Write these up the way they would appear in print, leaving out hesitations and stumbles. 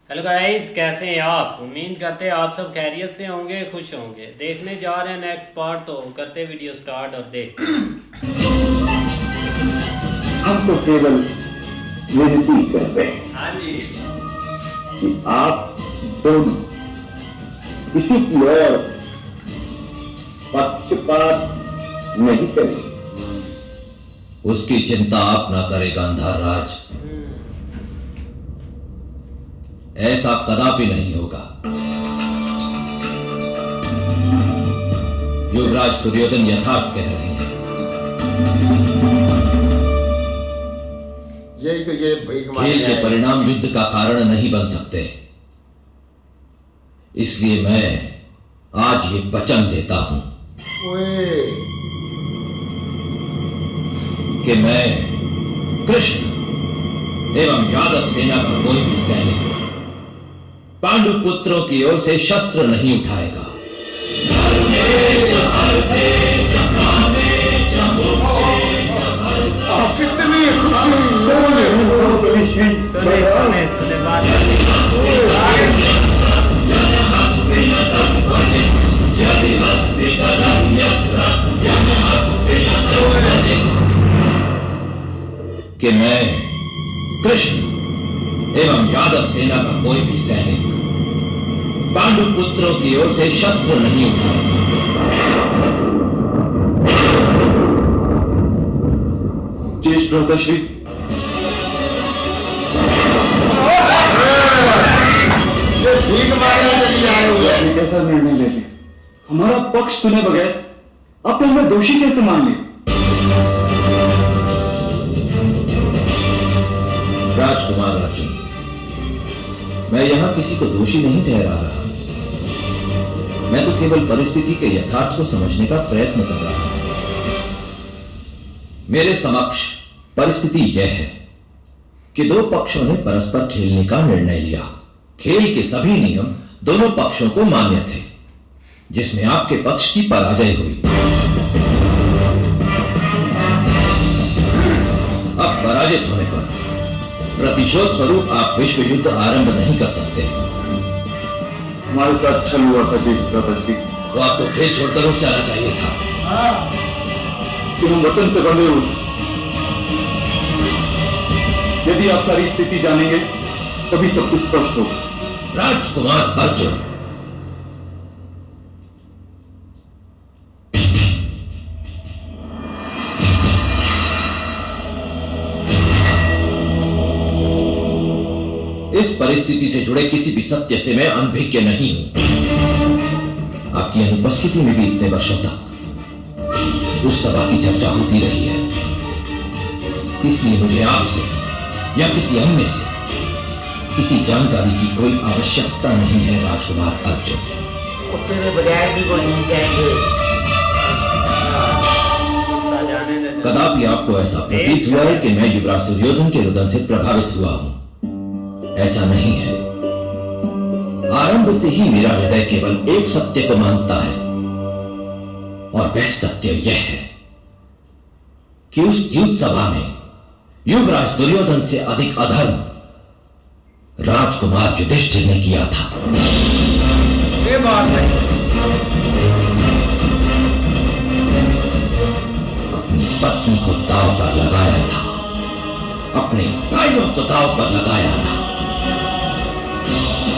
Hello guys, कैसे हैं आप? उम्मीद करते हैं आप सब खैरियत से होंगे, खुश होंगे। देखने जा रहे हैं नेक्स्ट पार्ट, तो करते वीडियो स्टार्ट और देखते हैं। हम तो केवल विनती करते हैं हाँ जी। कि आप दोनों किसी की ओर पक्षपात नहीं करें। उसकी चिंता आप ना करें गांधार राज, ऐसा कदापि नहीं होगा। युवराज दुर्योधन यथार्थ कह रहे हैं। यही तो ये खेल के परिणाम युद्ध का कारण नहीं बन सकते, इसलिए मैं आज ये वचन देता हूं कि मैं कृष्ण एवं यादव सेना का कोई भी सैनिक पांडु पुत्रों की ओर से शस्त्र नहीं उठाएगा। कितनी खुशी सुने बात। कि मैं कृष्ण एवं यादव सेना का कोई भी सैनिक पांडु पुत्रों की ओर से शस्त्र नहीं उठाएगा। ज्येष्ठ भ्राताश्री, ये भीख मांगने के लिए आए हुए हैं। कैसा निर्णय लेते? हमारा पक्ष सुने बगैर आप हमें दोषी कैसे मान लिए? राजकुमार अर्जुन, मैं यहां किसी को दोषी नहीं ठहरा रहा। मैं तो केवल परिस्थिति के यथार्थ को समझने का प्रयत्न कर रहा हूं। मेरे समक्ष परिस्थिति यह है कि दो पक्षों ने परस्पर खेलने का निर्णय लिया। खेल के सभी नियम दोनों पक्षों को मान्य थे, जिसमें आपके पक्ष की पराजय हुई। अब पराजित होने पर प्रतिशोध स्वरूप आप विश्व युद्ध आरंभ नहीं कर सकते। हमारे साथ छल हुआ था ज्येष्ठ भ्राताश्री। तो आपको खेल छोड़कर उठ जाना चाहिए था। कि हम वचन से बंधे हुए। यदि आप सारी स्थिति जानेंगे तभी सब कुछ स्पष्ट होगा। राजकुमार अर्जुन, इस परिस्थिति से जुड़े किसी भी सत्य से मैं अनभिज्ञ नहीं हूं। आपकी अनुपस्थिति में भी इतने वर्षों तक उस सभा की चर्चा होती रही है, इसलिए मुझे आपसे या किसी अन्य से किसी जानकारी की कोई आवश्यकता नहीं है। राजकुमार अर्जुन, वो तेरे बजाय भी कोई जीत जाएंगे। जाने दे। कदापि आपको ऐसा प्रतीत हुआ है कि मैं युवराज दुर्योधन के रुदन से प्रभावित हुआ हूं। ऐसा नहीं है। आरंभ से ही मेरा हृदय केवल एक सत्य को मानता है, और वह सत्य यह है कि उस युद्ध सभा में युवराज दुर्योधन से अधिक अधर्म राजकुमार युधिष्ठिर ने किया था। ये बात है। अपनी पत्नी को दांव पर लगाया था, अपने भाइयों को दांव पर लगाया था।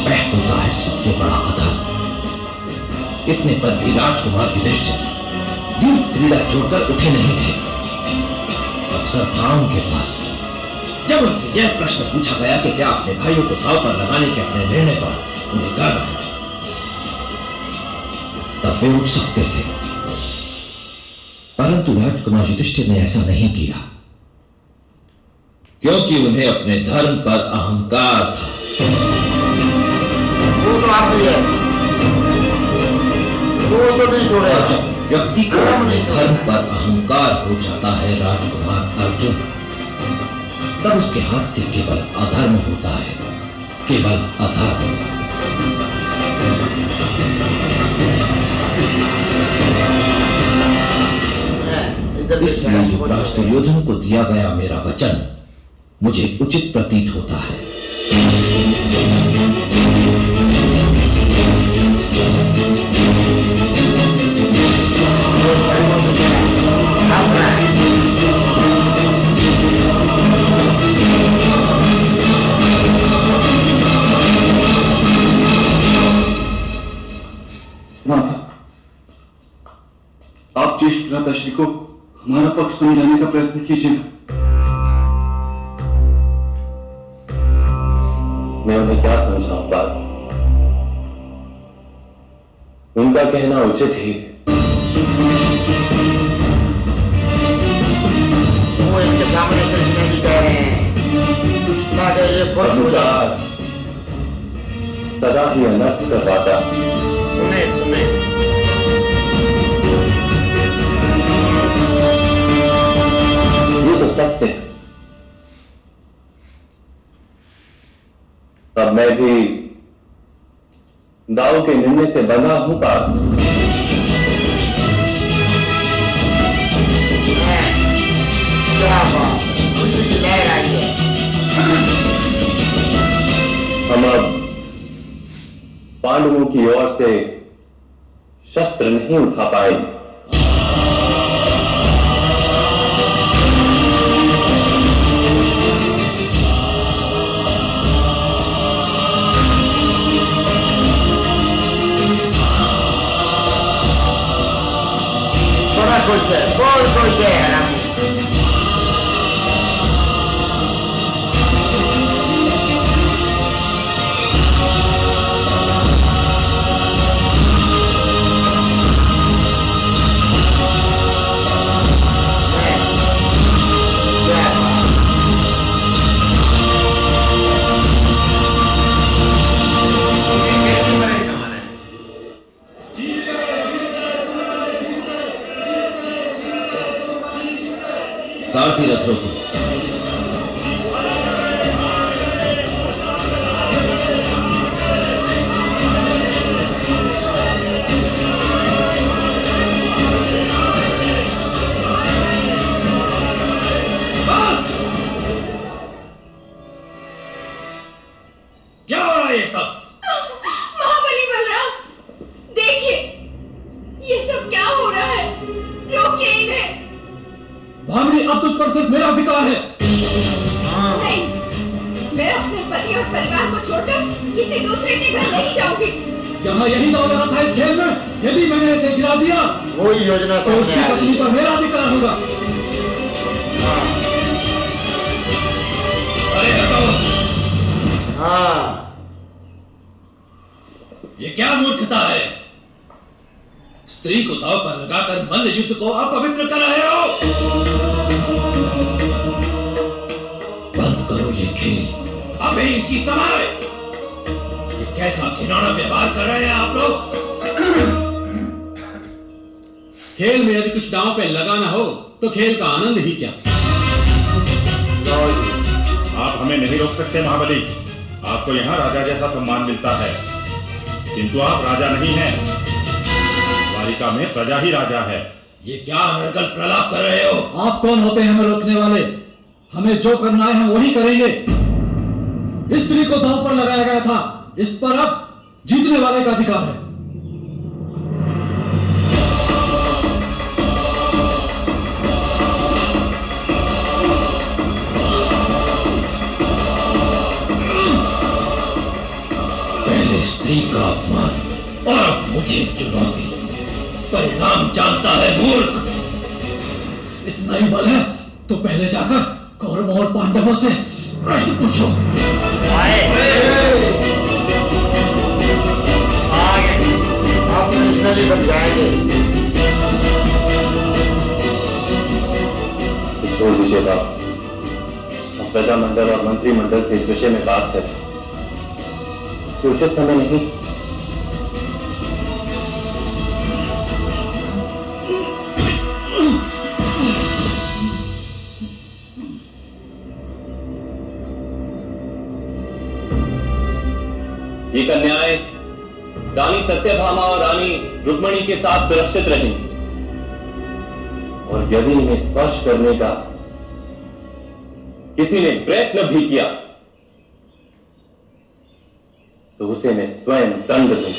वह होता है सबसे बड़ा अधर्म। इतने पर भी राजकुमार युधिष्ठिर द्यूत क्रीड़ा छोड़कर उठे नहीं थे। अवसर था उनके पास। जब उनसे यह प्रश्न पूछा गया कि क्या अपने भाइयों को दांव पर लगाने के अपने निर्णय पर उन्हें गर्व है, तब वे उठ सकते थे। परंतु राजकुमार युधिष्ठिर ने ऐसा नहीं किया, क्योंकि उन्हें अपने धर्म पर अहंकार था। वो तो आप भी है, वो तो नहीं छोड़ेगा। और जब व्यक्ति को अपने धर्म पर अहंकार हो जाता है राजकुमार अर्जुन, तब उसके हाथ से केवल अधर्म होता है, केवल अधर्म। इसलिए युवराज दुर्योधन को दिया गया मेरा वचन मुझे उचित प्रतीत होता है। ज्येष्ठ भ्राताश्री को हमारा पक्ष समझाने का प्रयत्न कीजिएगा। मैं उन्हें क्या समझाऊं बात, उनका कहना उचित ही है। वो इनके सामने कृष्ण जी कह रहे हैं ताकि ये खुश हो जाए। सदा ही अनर्थ करवाता। सुने सुने। ये तो सत्य है। अब मैं भी दाव के निर्णय से बंधा हूं पार। क्या बात, खुशी की लहर आई है। हम अब पांडवों की ओर से शस्त्र नहीं उठा पाएंगे। बड़ा खुश है, बहुत खुश है राम। सारथी रथ रोको। क्या हो रहा है ये सब? महाबली बलराम, देखिए ये सब क्या हो रहा है, रोकिए इन्हें। भामिनी, अब तुझ पर सिर्फ मेरा अधिकार है। नहीं, मैं अपने पति और परिवार को छोड़कर किसी दूसरे के घर नहीं जाऊंगी। यहाँ यही दौड़ रहा था इस खेल में। यदि मैंने इसे गिरा दिया वही योजना तो सामने उसकी आ पत्नी गई। पर मेरा अधिकार होगा। अरे हटाओ। हाँ, ये क्या मूर्खता है? स्त्री को दांव पर लगाकर मल्ल युद्ध को अपवित्र कर रहे हो। बंद करो ये खेल। अबे इसी समय ये कैसा घिनौना व्यवहार कर रहे हैं आप लोग? खेल में यदि कुछ दांव पे लगाना हो तो खेल का आनंद ही क्या। लो जी। आप हमें नहीं रोक सकते महाबली। आपको यहाँ राजा जैसा सम्मान मिलता है, किंतु आप राजा नहीं हैं। द्वारिका में प्रजा ही राजा है। ये क्या अनर्गल प्रलाप कर रहे हो? आप कौन होते हैं हमें रोकने वाले? हमें जो करना है हम वही करेंगे। स्त्री को दांव पर लगाया गया था, इस पर अब जीतने वाले का अधिकार है। पहले स्त्री का अपमान और अब मुझे चुनौती। परिणाम जानता है मूर्ख। इतना ही बल है तो पहले जाकर कौरवों और पांडवों से प्रश्न पूछो। आप कृष्ण जी समझाएंगे। छोड़ दीजिए बाप, हम प्रजामंडल और मंत्रिमंडल से इस विषय में बात करें। ये उचित समय नहीं। ये कन्याएं रानी सत्यभामा और रानी रुक्मणी के साथ सुरक्षित रहीं, और यदि इन्हें स्पर्श करने का किसी ने प्रयत्न भी किया तो उसे मैं स्वयं दंड दूंगा।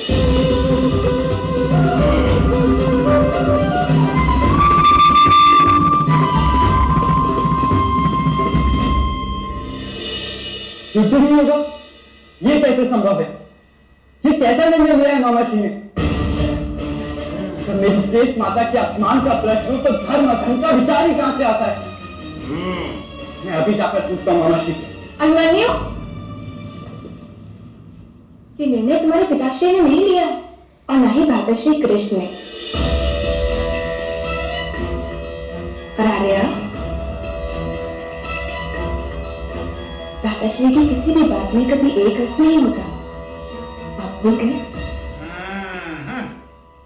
युद्ध नहीं होगा, ये कैसे संभव है? ये कैसा निर्णय लिया है मामाश्री ने? तो मेरी देश माता के अपमान का प्रश्न तो धर्म अधर्म का विचार ही कहां से आता है? मैं अभी जाकर पूछता हूँ मामाश्री से। अभिमन्यु, ये निर्णय तुम्हारे पिताश्री ने नहीं लिया और न ही भ्राताश्री कृष्ण ने। और आर्या, भ्राताश्री की किसी भी बात में कभी एक अर्थ नहीं होता। आप भूल गए?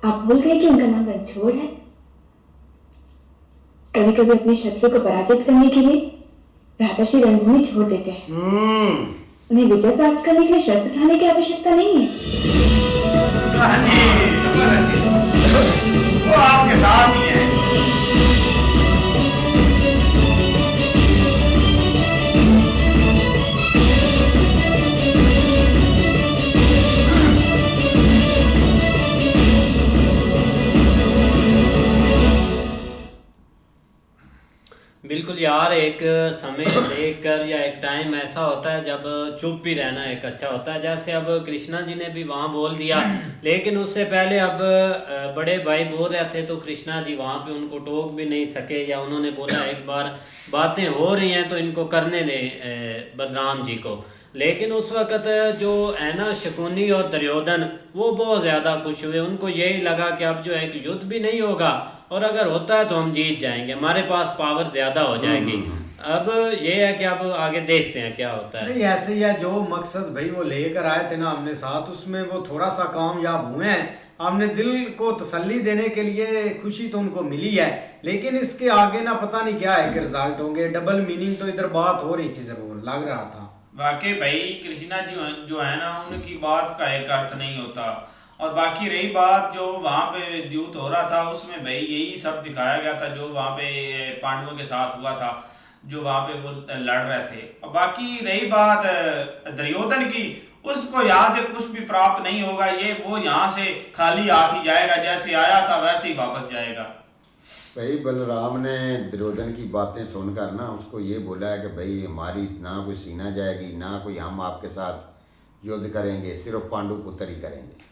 आप भूल गए कि उनका नाम रणछोड़ है? कभी कभी अपने शत्रु को पराजित करने के लिए भ्राताश्री रणभूमि छोड़ देते हैं। उन्हें विजय प्राप्त करने के लिए शस्त्र उठाने की आवश्यकता नहीं है। वो आपके साथ ही है। बिल्कुल यार, एक समय देखकर या एक टाइम ऐसा होता है जब चुप भी रहना एक अच्छा होता है। जैसे अब कृष्णा जी ने भी वहाँ बोल दिया, लेकिन उससे पहले अब बड़े भाई बोल रहे थे तो कृष्णा जी वहाँ पे उनको टोक भी नहीं सके, या उन्होंने बोला एक बार बातें हो रही हैं तो इनको करने दें बलराम जी को। लेकिन उस वक़्त जो है ना शकुनी और दुर्योधन वो बहुत ज़्यादा खुश हुए। उनको यही लगा कि अब जो है कि युद्ध भी नहीं होगा और अगर होता है तो हम जीत जाएंगे, हमारे पास पावर ज़्यादा हो जाएगी। अब ये है कि अब आगे देखते हैं क्या होता है। नहीं, ऐसे ही है, जो मकसद भाई वो लेकर आए थे ना हमने साथ, उसमें वो थोड़ा सा कामयाब हुए हैं। हमने दिल को तसल्ली देने के लिए खुशी तो उनको मिली है, लेकिन इसके आगे ना पता नहीं क्या है कि रिजल्ट होंगे। डबल मीनिंग तो इधर बात हो रही थी, जरूर लग रहा था। वाकई भाई कृष्णा जी जो है ना, उनकी बात का एक अर्थ नहीं होता। और बाकी रही बात जो वहाँ पे युद्ध हो रहा था, उसमें भाई यही सब दिखाया गया था जो वहाँ पे पांडवों के साथ हुआ था, जो वहाँ पे वो लड़ रहे थे। और बाकी रही बात दुर्योधन की, उसको यहाँ से कुछ भी प्राप्त नहीं होगा। ये वो यहाँ से खाली हाथ ही जाएगा, जैसे आया था वैसे ही वापस जाएगा। भाई बलराम ने दुर्योधन की बातें सुनकर ना उसको ये बोला है कि भाई हमारी ना कोई सीना जाएगी, ना कोई हम आपके साथ युद्ध करेंगे, सिर्फ पांडु पुत्र ही करेंगे।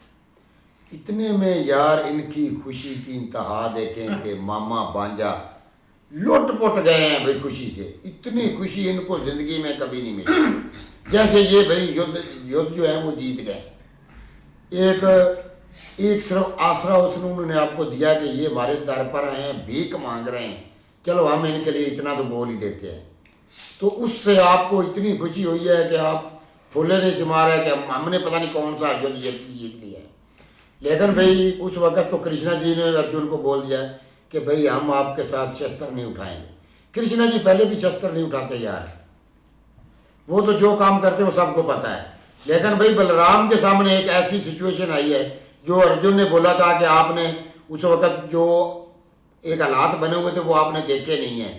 इतने में यार इनकी खुशी की इंतहा देखें कि मामा भांजा लुट-पुट गए हैं भाई खुशी से। इतनी खुशी इनको जिंदगी में कभी नहीं मिली। जैसे ये भाई युद्ध जो है वो जीत गए। एक सिर्फ आसरा उसने उन्होंने आपको दिया कि ये हमारे दर पर आए हैं, भीख मांग रहे हैं, चलो हम इनके लिए इतना तो बोल ही देते हैं। तो उससे आपको इतनी खुशी हुई है कि आप फूले नहीं सिमा रहे कि हमने पता नहीं कौन सा युद्ध जीत लिया है। लेकिन भाई उस वक़्त तो कृष्णा जी ने अर्जुन को बोल दिया कि भाई हम आपके साथ शस्त्र नहीं उठाएंगे। कृष्णा जी पहले भी शस्त्र नहीं उठाते यार, वो तो जो काम करते वो सबको पता है। लेकिन भाई बलराम के सामने एक ऐसी सिचुएशन आई है जो अर्जुन ने बोला था कि आपने उस वक़्त जो एक हालात बने हुए थे वो आपने देखे नहीं हैं,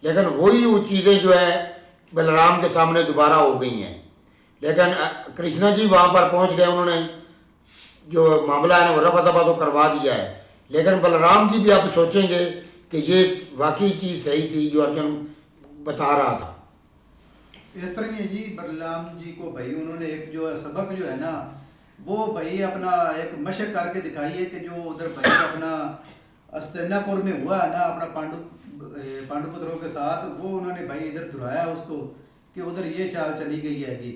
लेकिन वही वो चीज़ें जो है बलराम के सामने दोबारा हो गई हैं। लेकिन कृष्णा जी वहाँ पर पहुँच गए, उन्होंने जो मामला है ना वो रफा दफा तो करवा दिया है। लेकिन बलराम जी भी आप सोचेंगे कि ये वाकई चीज़ सही थी जो अर्जुन बता रहा था। इस तरह की जी बलराम जी को भाई उन्होंने एक जो सबक जो है ना वो भाई अपना एक मशक करके दिखाई है कि जो उधर भाई अपना हस्तिनापुर में हुआ है ना अपना पांडुपुत्रों के साथ, वो उन्होंने भाई इधर दुहराया उसको कि उधर ये चाल चली गई है कि।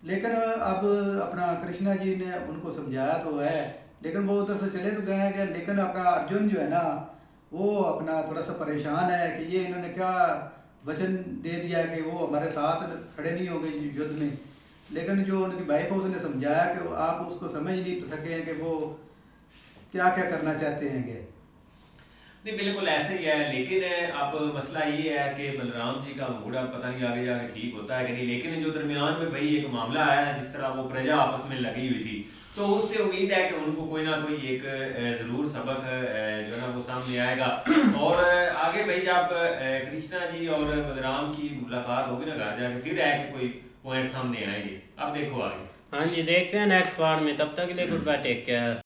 लेकिन अब अपना कृष्णा जी ने उनको समझाया तो है, लेकिन वो उधर से चले तो गए हैं। लेकिन अपना अर्जुन जो है ना वो अपना थोड़ा सा परेशान है कि ये इन्होंने क्या वचन दे दिया है कि वो हमारे साथ खड़े नहीं होंगे युद्ध में। लेकिन जो उनकी वाइफ है उसने समझाया कि आप उसको समझ नहीं सके हैं कि वो क्या क्या करना चाहते हैं कि नहीं, बिल्कुल ऐसे ही है। लेकिन अब मसला ये है कि बलराम जी का मूड अब पता नहीं आगे जाके ठीक होता है कि नहीं। लेकिन जो दरमियान में भाई एक मामला आया है, जिस तरह वो प्रजा आपस में लगी हुई थी, तो उससे उम्मीद है कि उनको कोई ना कोई एक ज़रूर सबक जो है ना वो सामने आएगा। और आगे भाई जब कृष्णा जी और बलराम की मुलाकात होगी ना घर जाके, फिर है कि कोई पॉइंट सामने आएंगे। अब देखो आगे। हाँ जी, देखते हैं नेक्स्ट पार्ट में। तब तक के लिए गुड बाय, टेक केयर।